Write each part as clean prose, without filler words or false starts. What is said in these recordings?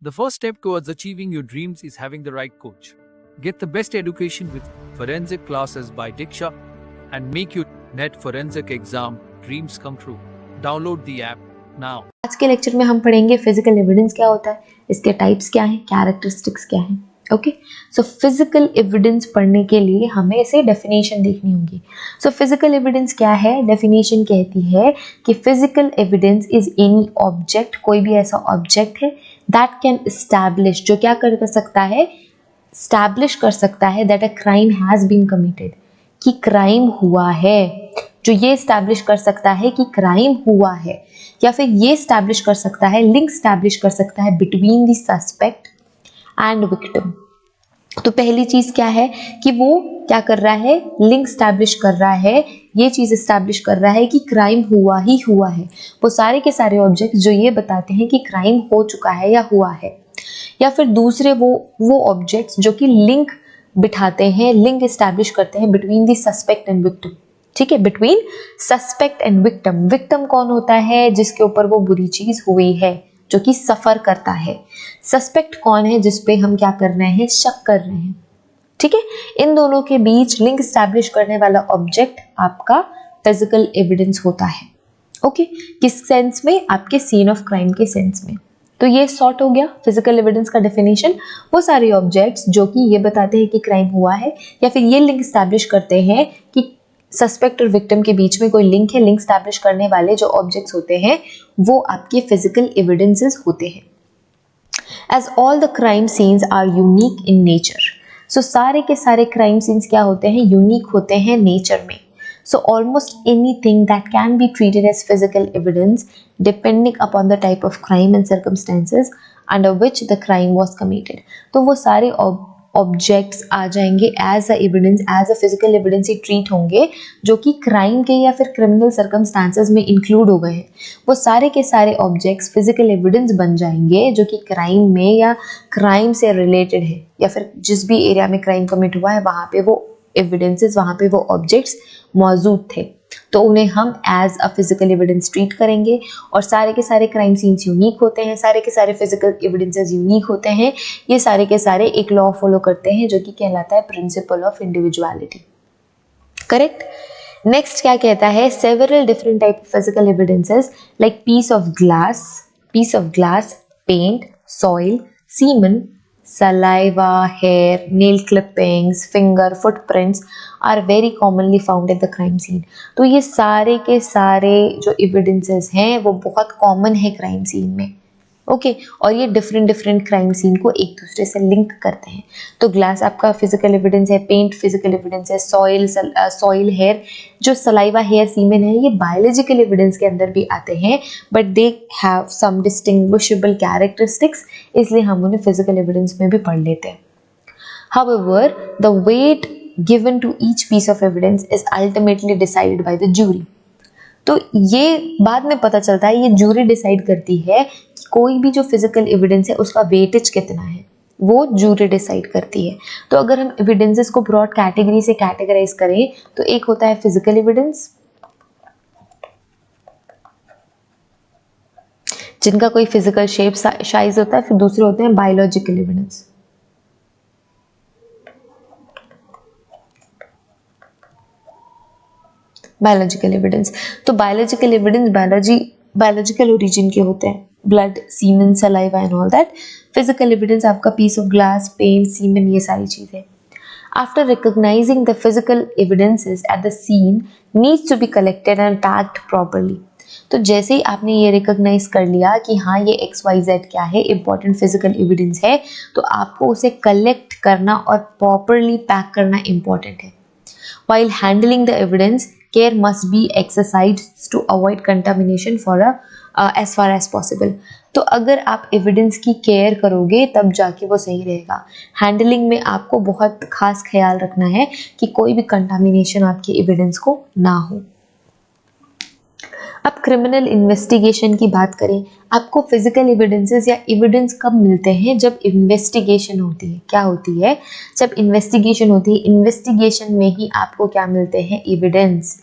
The first step towards achieving your dreams is having the right coach. Get the best education with forensic classes by Diksha and make your NET forensic exam dreams come true. Download the app now. आज के lecture में हम पढ़ेंगे physical evidence क्या होता है, इसके types क्या हैं, कैरेक्टरिस्टिक्स क्या हैं. ओके, सो फिजिकल एविडेंस पढ़ने के लिए हमें इसे डेफिनेशन देखनी होगी. सो फिजिकल एविडेंस क्या है? डेफिनेशन कहती है कि physical evidence is any object, कोई भी ऐसा ऑब्जेक्ट है दैट कैन एस्टैब्लिश, जो क्या कर सकता है, एस्टैब्लिश कर सकता है that a crime has been committed, कि क्राइम हुआ है. जो ये एस्टैब्लिश कर सकता है कि क्राइम हुआ है, या फिर ये एस्टैब्लिश कर सकता है, लिंक एस्टैब्लिश कर सकता है between the suspect and victim. तो पहली चीज क्या है कि वो क्या कर रहा है, लिंक एस्टैब्लिश कर रहा है, ये चीज एस्टैब्लिश कर रहा है कि क्राइम हुआ ही हुआ है. वो सारे के सारे ऑब्जेक्ट्स जो ये बताते हैं कि क्राइम हो चुका है या हुआ है, या फिर दूसरे वो ऑब्जेक्ट्स जो कि लिंक बिठाते हैं, लिंक एस्टैब्लिश करते हैं between the suspect and victim. ठीक है, between suspect and victim. Victim कौन होता है? जिसके ऊपर वो बुरी चीज हुई है, जो कि सफर करता है. सस्पेक्ट कौन है? जिसपे हम क्या कर रहे हैं, शक कर रहे हैं. ठीक है, इन दोनों के बीच लिंक एस्टैब्लिश करने वाला ऑब्जेक्ट आपका फिजिकल एविडेंस होता है. ओके, किस सेंस में? आपके सीन ऑफ क्राइम के सेंस में. तो ये सॉर्ट हो गया फिजिकल एविडेंस का डेफिनेशन. वो सारे ऑब्जेक्ट्स जो कि ये बताते हैं कि क्राइम हुआ है, या फिर ये लिंक एस्टैब्लिश करते हैं कि सस्पेक्ट और विक्टिम के बीच में कोई लिंक है, लिंक एस्टैब्लिश करने वाले जो ऑब्जेक्ट्स होते हैं वो आपके फिजिकल एविडेंसेस होते हैं. As all the crime scenes are unique in nature. So सारे के सारे क्राइम सीन्स क्या होते हैं, यूनिक होते हैं नेचर में. So almost anything that can be treated as physical evidence depending upon the type of crime and circumstances under which the crime was committed. तो वो सारे ऑब्जेक्ट्स आ जाएंगे as a evidence, as a physical evidence ही treat होंगे, जो कि crime के या फिर क्रिमिनल सर्कमस्टांसेस में इंक्लूड हो गए हैं. वो सारे के सारे ऑब्जेक्ट्स फिजिकल एविडेंस बन जाएंगे जो कि क्राइम में या क्राइम से रिलेटेड है, या फिर जिस भी एरिया में क्राइम कमिट हुआ है वहाँ पे वो एविडेंसेस, वहाँ पे वो ऑब्जेक्ट्स मौजूद थे. तो उन्हें हम as a physical evidence treat करेंगे. और सारे के सारे क्राइम सीन्स यूनिक होते हैं, सारे के सारे फिजिकल एविडेंसेस यूनिक होते हैं. ये सारे के सारे एक लॉ फॉलो करते हैं जो कि कहलाता है principle of individuality. Correct. Next क्या कहता है, several different type of physical evidences like piece of glass, paint, soil, semen, saliva, hair, nail clippings, finger, footprints are very commonly found at the crime scene. तो ये सारे के सारे जो evidences हैं वो बहुत common है crime scene में. ओके, और ये डिफरेंट क्राइम सीन को एक दूसरे से लिंक करते हैं. तो ग्लास आपका फिजिकल एविडेंस है, पेंट फिजिकल एविडेंस है, सॉइल हेयर, जो सलाइवा हेयर सीमेन है, ये बायोलॉजिकल एविडेंस के अंदर भी आते हैं, but they have some distinguishable characteristics, इसलिए हम उन्हें फिजिकल एविडेंस में भी पढ़ लेते हैं. However, the weight given to each piece of evidence is ultimately decided by the jury. तो ये बाद में पता चलता है, ये जूरी डिसाइड करती है कि कोई भी जो फिजिकल एविडेंस है उसका वेटेज कितना है, वो जूरी डिसाइड करती है. तो अगर हम एविडेंसेस को ब्रॉड कैटेगरी से कैटेगराइज करें तो एक होता है फिजिकल एविडेंस, जिनका कोई फिजिकल शेप साइज होता है, फिर दूसरे होते हैं बायोलॉजिकल एविडेंस. बायोलॉजिकल एविडेंस, तो बायोलॉजिकल एविडेंस बायोलॉजिकल ओरिजिन के होते हैं, blood, semen, saliva and all that. Physical evidence आपका piece of glass, paint, semen, ये सारी चीजें. After recognising the physical evidences at the scene needs to be collected and tagged properly. तो जैसे ही आपने ये रिकॉग्नाइज कर लिया कि हाँ ये XYZ क्या है, इंपॉर्टेंट फिजिकल एविडेंस है, तो आपको उसे कलेक्ट करना और प्रॉपरली पैक करना इंपॉर्टेंट है. While handling the evidence, care must be exercised to avoid contamination as far as possible. तो अगर आप एविडेंस की केयर करोगे तब जाके वो सही रहेगा. हैंडलिंग में आपको बहुत खास ख्याल रखना है कि कोई भी कंटामिनेशन आपके एविडेंस को ना हो. अब क्रिमिनल इन्वेस्टिगेशन की बात करें, आपको फिजिकल एविडेंसेस या एविडेंस कब मिलते हैं? जब इन्वेस्टिगेशन होती है. क्या होती है? जब इन्वेस्टिगेशन होती है, इन्वेस्टिगेशन में ही आपको क्या मिलते हैं? एविडेंस.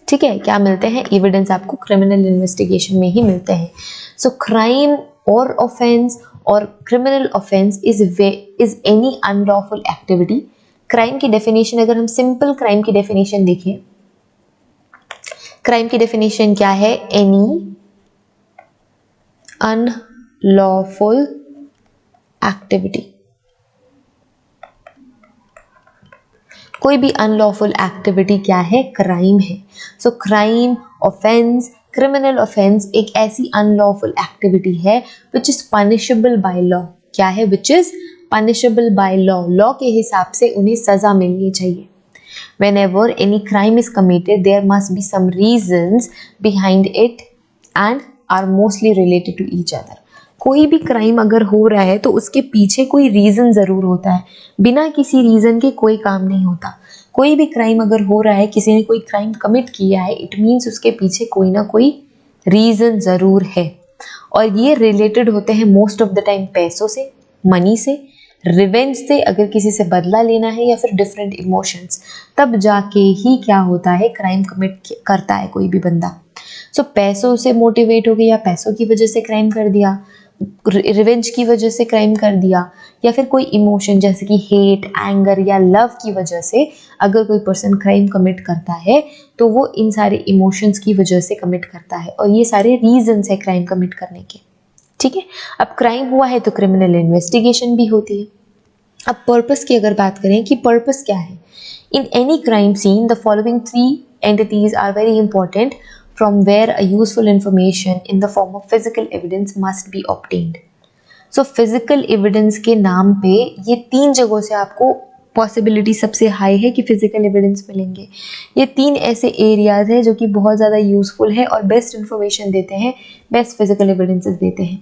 ठीक है, क्या मिलते हैं? एविडेंस आपको क्रिमिनल इन्वेस्टिगेशन में ही मिलते हैं. So crime or offense or criminal offense is any unlawful activity. Crime की डेफिनेशन अगर हम सिंपल क्राइम की डेफिनेशन देखें, क्राइम की डेफिनेशन क्या है? एनी अनलॉफुल एक्टिविटी, कोई भी अनलॉफुल एक्टिविटी क्या है? क्राइम है. सो क्राइम, ऑफेंस, क्रिमिनल ऑफेंस एक ऐसी अनलॉफुल एक्टिविटी है which is punishable by law. क्या है? Which is punishable by law. Law के हिसाब से उन्हें सजा मिलनी चाहिए. Whenever any crime is committed, there must be some reasons behind it and are mostly related to each other. कोई भी क्राइम अगर हो रहा है तो उसके पीछे कोई रीजन जरूर होता है. बिना किसी रीजन के कोई काम नहीं होता. कोई भी क्राइम अगर हो रहा है, किसी ने कोई क्राइम कमिट किया है, इट मीन्स उसके पीछे कोई ना कोई रीजन जरूर है. और ये रिलेटेड होते हैं मोस्ट ऑफ द टाइम पैसों से, मनी से, रिवेंज से, अगर किसी से बदला लेना है, या फिर डिफरेंट इमोशंस, तब जाके ही क्या होता है? क्राइम कमिट करता है कोई भी बंदा. सो पैसों से मोटिवेट हो गया, पैसों की वजह से क्राइम कर दिया, रिवेंज की वजह से क्राइम कर दिया, या फिर कोई इमोशन जैसे कि हेट, एंगर या लव की वजह से अगर कोई पर्सन क्राइम कमिट करता है तो वो इन सारे इमोशंस की वजह से कमिट करता है. और ये सारे रीजंस है क्राइम कमिट करने के. ठीक है. अब क्राइम हुआ है तो क्रिमिनल इन्वेस्टिगेशन भी होती है. अब पर्पस की अगर बात करें कि पर्पस क्या है, in any crime scene the following 3 entities are very important from where a useful information in the form of physical evidence must be obtained. So physical evidence के नाम पे ये 3 जगहों से आपको पॉसिबिलिटी सबसे हाई है कि फिजिकल एविडेंस मिलेंगे. ये 3 ऐसे एरियाज हैं जो कि बहुत ज़्यादा यूजफुल है और बेस्ट इंफॉर्मेशन देते हैं, बेस्ट फिजिकल एविडेंसेस देते हैं.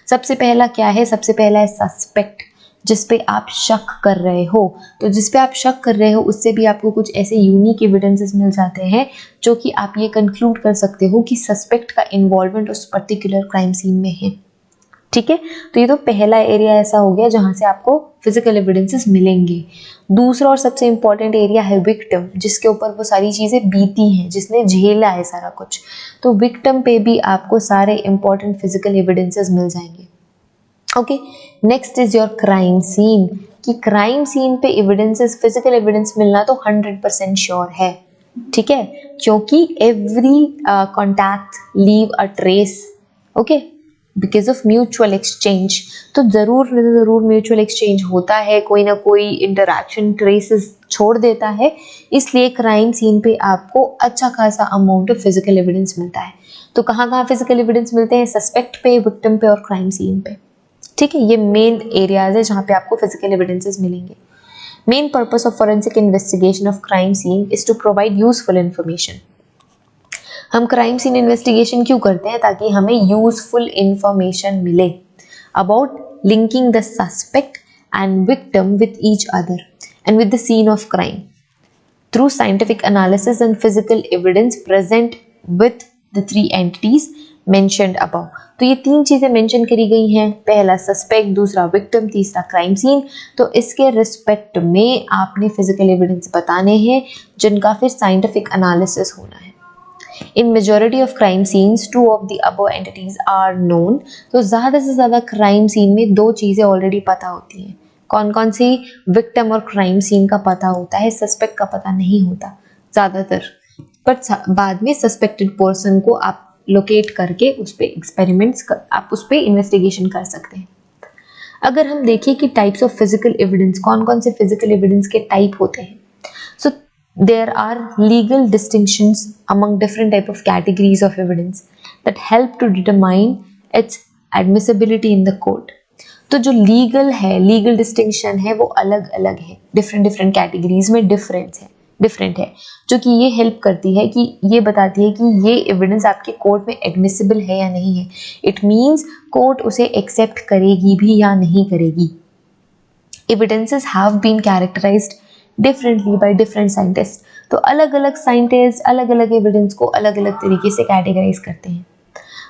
सबसे पहला क्या है? सबसे पहला है सस्पेक्ट, जिस पे आप शक कर रहे हो. तो जिस पे आप शक कर रहे हो उससे भी आपको कुछ ऐसे यूनिक एविडेंसेस मिल जाते हैं जो कि आप ये कंक्लूड कर सकते हो कि सस्पेक्ट का इन्वॉल्वमेंट उस पर्टिकुलर क्राइम सीन में है. ठीक है. तो ये तो पहला एरिया ऐसा हो गया जहां से आपको फिजिकल एविडेंसेस मिलेंगे. दूसरा और सबसे इंपॉर्टेंट एरिया है विक्टिम, जिसके ऊपर वो सारी चीज़ें बीती हैं, जिसने झेला है सारा कुछ. तो विक्टिम पे भी आपको सारे इंपॉर्टेंट फिजिकल एविडेंसेस मिल जाएंगे. Okay. Next is your crime scene, कि क्राइम सीन पे एविडेंसेस, फिजिकल एविडेंस मिलना तो 100% श्योर है. ठीक है. क्योंकि every contact leave a trace. Okay. Because of mutual exchange. तो जरूर म्यूचुअल एक्सचेंज होता है, कोई ना कोई इंटरैक्शन ट्रेसेस छोड़ देता है. इसलिए क्राइम सीन पे आपको अच्छा खासा अमाउंट ऑफ फिजिकल एविडेंस मिलता है. तो कहाँ कहाँ फिजिकल एविडेंस मिलते हैं? सस्पेक्ट पे, विक्टिम पे और क्राइम सीन पे. ठीक है. ये मेन एरियाज है जहाँ पे आपको फिजिकल एविडेंसेस मिलेंगे. Main purpose of forensic investigation of crime scene is to provide useful information. हम क्राइम सीन इन्वेस्टिगेशन क्यों करते हैं? ताकि हमें यूजफुल इंफॉर्मेशन मिले about linking the suspect and victim with each other and with the scene of crime through scientific analysis and physical evidence present with the 3 entities mentioned above. तो ये 3 चीजें mention करी गई हैं. पहला सस्पेक्ट, दूसरा victim, तीसरा क्राइम सीन. तो इसके रिस्पेक्ट में आपने फिजिकल एविडेंस बताने हैं जिनका फिर साइंटिफिक एनालिसिस होना है. In majority of crime scenes 2 of the above entities are known. तो ज़्यादा से ज़्यादा क्राइम सीन में 2 चीज़ें ऑलरेडी पता होती हैं. कौन कौन सी? विक्टिम और क्राइम सीन का पता होता है, सस्पेक्ट का पता नहीं होता ज़्यादातर. बट बाद में सस्पेक्टेड पर्सन को आप लोकेट करके उस पर एक्सपेरिमेंट्स आप उस पर इन्वेस्टिगेशन कर सकते हैं. अगर हम देखें कि टाइप्स ऑफ फिजिकल एविडेंस, कौन कौन से फिजिकल एविडेंस के टाइप होते हैं. सो there are legal distinctions among different type of categories of evidence that help to determine its admissibility in the court. तो जो लीगल है, लीगल डिस्टिंक्शन है, वो अलग अलग है, डिफरेंट कैटेगरीज में डिफरेंट है, जो कि ये हेल्प करती है कि ये बताती है कि ये एविडेंस आपके कोर्ट में एडमिसिबल है या नहीं है. इट मीन्स कोर्ट उसे एक्सेप्ट करेगी भी या नहीं करेगी. Evidences have been characterised differently by different scientist. तो अलग अलग साइंटिस्ट अलग अलग एविडेंस को अलग अलग तरीके से कैटेगराइज करते हैं.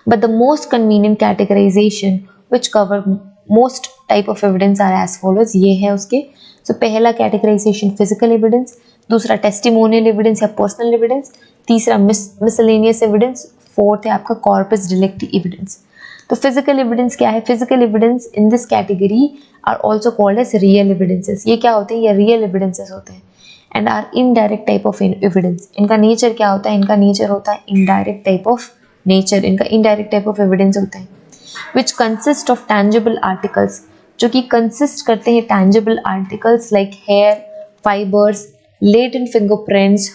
But the most convenient categorisation which cover most type of evidence are as follows. ये है उसके. सो पहला कैटेगराइजेशन फिजिकल एविडेंस, दूसरा टेस्टिमोनियल एविडेंस या पर्सनल एविडेंस, तीसरा मिसलेनियस एविडेंस, फोर्थ है आपका कॉर्पस डिलेक्टी एविडेंस. तो फिजिकल एविडेंस क्या है? Physical evidence in this category are also called as real evidences. ये क्या होते हैं? ये रियल एविडेंसेस होते हैं and are indirect type of evidence. इनका नेचर क्या होता है? इनका नेचर होता है इनडायरेक्ट टाइप ऑफ नेचर, इनका इनडायरेक्ट टाइप ऑफ एविडेंस होता है which consist of tangible articles, जो कि कंसिस्ट करते हैं tangible articles like hair, fibres, latent fingerprints,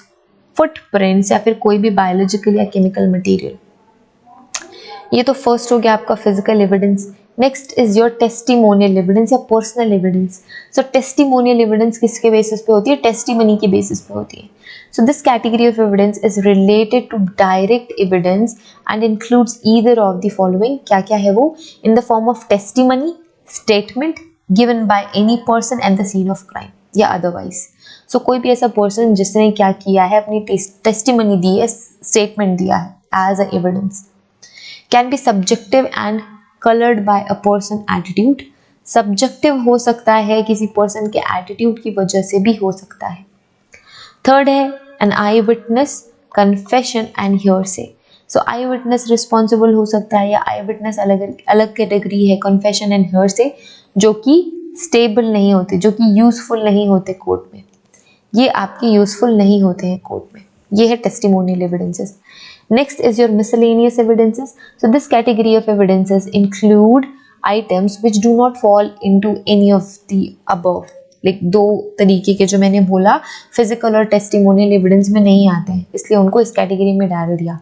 footprints या फिर कोई भी बायोलॉजिकल या केमिकल मटेरियल। ये तो फर्स्ट हो गया आपका physical evidence. Next is your testimonial evidence या पर्सनल एविडेंस। सो टेस्टिमोनियल एविडेंस किसके बेसिस पे होती है? टेस्टिमनी के बेसिस पे होती है। So this category of evidence is related to direct evidence and includes either of the following. क्या क्या है वो? In the form of testimony, statement given by any person at the scene of crime या otherwise. So कोई भी ऐसा person जिसने क्या किया है, अपनी testimony दी है, statement दिया है as a evidence. Can be subjective and colored by a person attitude. Subjective हो सकता है, किसी person के attitude की वजह से भी हो सकता है। थर्ड है an eyewitness, confession and hearsay. So eyewitness responsible हो सकता है या eyewitness अलग कैटेगरी है confession and hearsay, जो कि stable नहीं होते, जो कि useful नहीं होते कोर्ट में। ये आपके useful नहीं होते हैं कोर्ट में। ये है testimonial evidences. Next is your miscellaneous evidences. So this category of evidences include items which do not fall into any of the above. Like दो तरीके के जो मैंने बोला फिजिकल और टेस्टिमोनियल एविडेंस में नहीं आते हैं, इसलिए उनको इस कैटेगरी में डाल दिया।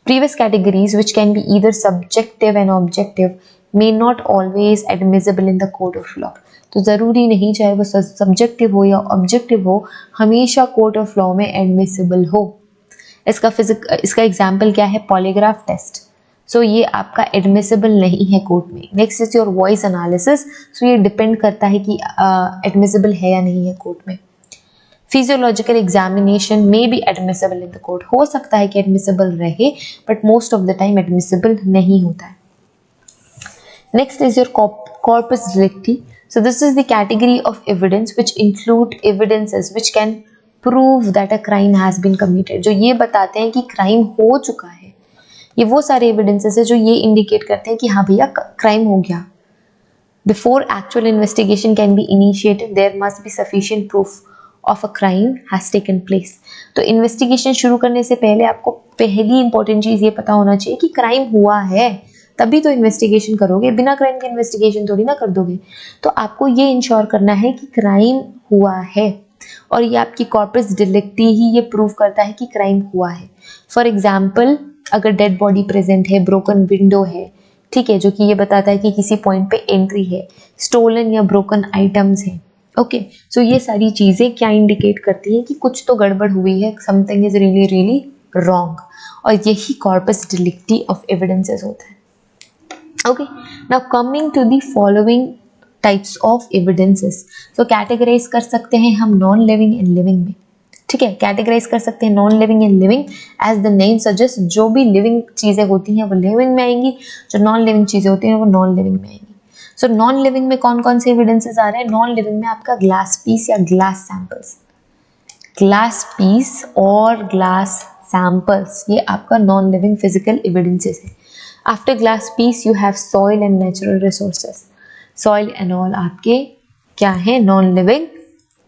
Previous categories which can be either subjective and objective may not always admissible in the court of law. तो ज़रूरी नहीं चाहे वो सब्जेक्टिव हो या ऑब्जेक्टिव हो, हमेशा कोर्ट ऑफ लॉ में एडमिसिबल हो। इसका एग्जाम्पल क्या है? Polygraph test. सो ये आपका एडमिसिबल नहीं है कोर्ट में। Next is your voice analysis. So ये डिपेंड करता है कि एडमिसिबल है या नहीं है कोर्ट में। फिजियोलॉजिकल एग्जामिनेशन में भी एडमिसिबल इन द कोर्ट, हो सकता है कि एडमिसिबल रहे but most of the time admissible नहीं होता है। Next is your corpus delicti. So this is the category of evidence which include evidences which can prove that a crime has been committed, जो ये बताते हैं कि crime हो चुका है। ये वो सारे एविडेंसेस है जो ये इंडिकेट करते हैं कि हाँ भैया क्राइम हो गया। Before actual investigation can be initiated there must be sufficient proof of a crime has taken place. तो इन्वेस्टिगेशन शुरू करने से पहले आपको पहली इंपॉर्टेंट चीज़ ये पता होना चाहिए कि क्राइम हुआ है, तभी तो इन्वेस्टिगेशन करोगे। बिना क्राइम के इन्वेस्टिगेशन थोड़ी ना कर दोगे। तो आपको ये इंश्योर करना है कि क्राइम हुआ है और ये आपकी कॉर्पस डिलिक्टी ही ये प्रूव करता है कि क्राइम हुआ है। फॉर एग्जाम्पल, अगर डेड बॉडी प्रेजेंट है, ब्रोकन विंडो है, ठीक है, जो कि ये बताता है कि किसी पॉइंट पे एंट्री है, स्टोलन या ब्रोकन आइटम्स हैं। ओके, सो ये सारी चीज़ें क्या इंडिकेट करती हैं कि कुछ तो गड़बड़ हुई है, something is really really wrong, और यही कॉर्पस डिलिक्टी ऑफ एविडेंसेस होता है। Okay, now coming to the following types of evidences. So categorise कर सकते हैं हम नॉन लिविंग एंड लिविंग में, ठीक है। कैटेगराइज कर सकते हैं non living and living as the name suggest. जो भी लिविंग चीज़ें होती हैं वो लिविंग में आएंगी, जो नॉन लिविंग चीज़ें होती हैं वो नॉन लिविंग में आएंगी। सो नॉन लिविंग में कौन कौन से एविडेंसेस आ रहे हैं? नॉन लिविंग में आपका ग्लास पीस या ग्लास सैंपल्स, ग्लास पीस और ग्लास सैंपल्स, ये आपका नॉन लिविंग फिजिकल एविडेंसेस है। After glass piece you have soil and natural resources. Soil and all आपके क्या है? नॉन लिविंग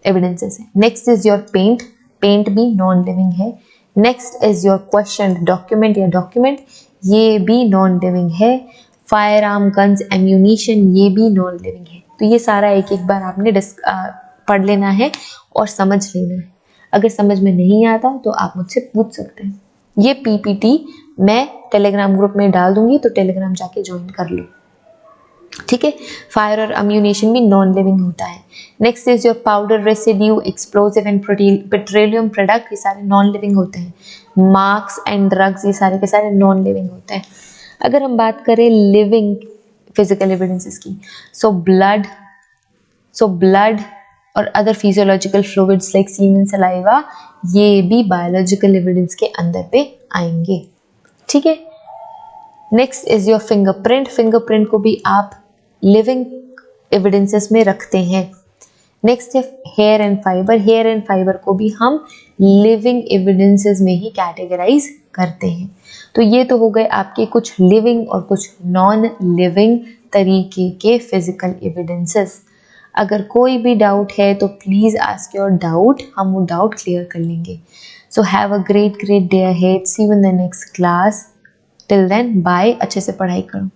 एविडेंसेस है। Next is your paint, paint भी नॉन लिविंग है। Next is your question document या document, ये भी नॉन लिविंग है। फायर आर्म, गन्स, एम्यूनिशन, ये भी नॉन लिविंग है। तो ये सारा एक एक बार आपने पढ़ लेना है और समझ लेना है। अगर समझ में नहीं आता तो आप मुझसे पूछ सकते हैं। ये पीपीटी मैं टेलीग्राम ग्रुप में डाल दूंगी, तो टेलीग्राम जाके ज्वाइन कर लो, ठीक है। फायर और अम्यूनेशन भी नॉन लिविंग होता है। Next is your powder, residue, explosive and petroleum product, ये सारे नॉन लिविंग होते हैं। मार्क्स एंड ड्रग्स, ये सारे के सारे नॉन लिविंग होते हैं। अगर हम बात करें लिविंग फिजिकल एविडेंसेस की, सो ब्लड और अदर फिजियोलॉजिकल फ्लूइड्स लाइक सीमेन, सलाइवा, ये भी बायोलॉजिकल एविडेंस के अंदर पे आएंगे, ठीक है। Next is your fingerprint. Fingerprint को भी आप लिविंग एविडेंसेस में रखते हैं। नेक्स्ट है hair and fibre. Hair and fibre को भी हम लिविंग एविडेंसेस में ही कैटेगराइज करते हैं। तो ये तो हो गए आपके कुछ लिविंग और कुछ नॉन लिविंग तरीके के फिजिकल एविडेंसेस। अगर कोई भी डाउट है तो प्लीज़ आस्क योर डाउट, हम वो डाउट क्लियर कर लेंगे। So have a great day ahead, see you in the next class. Till then bye, अच्छे से पढ़ाई करो।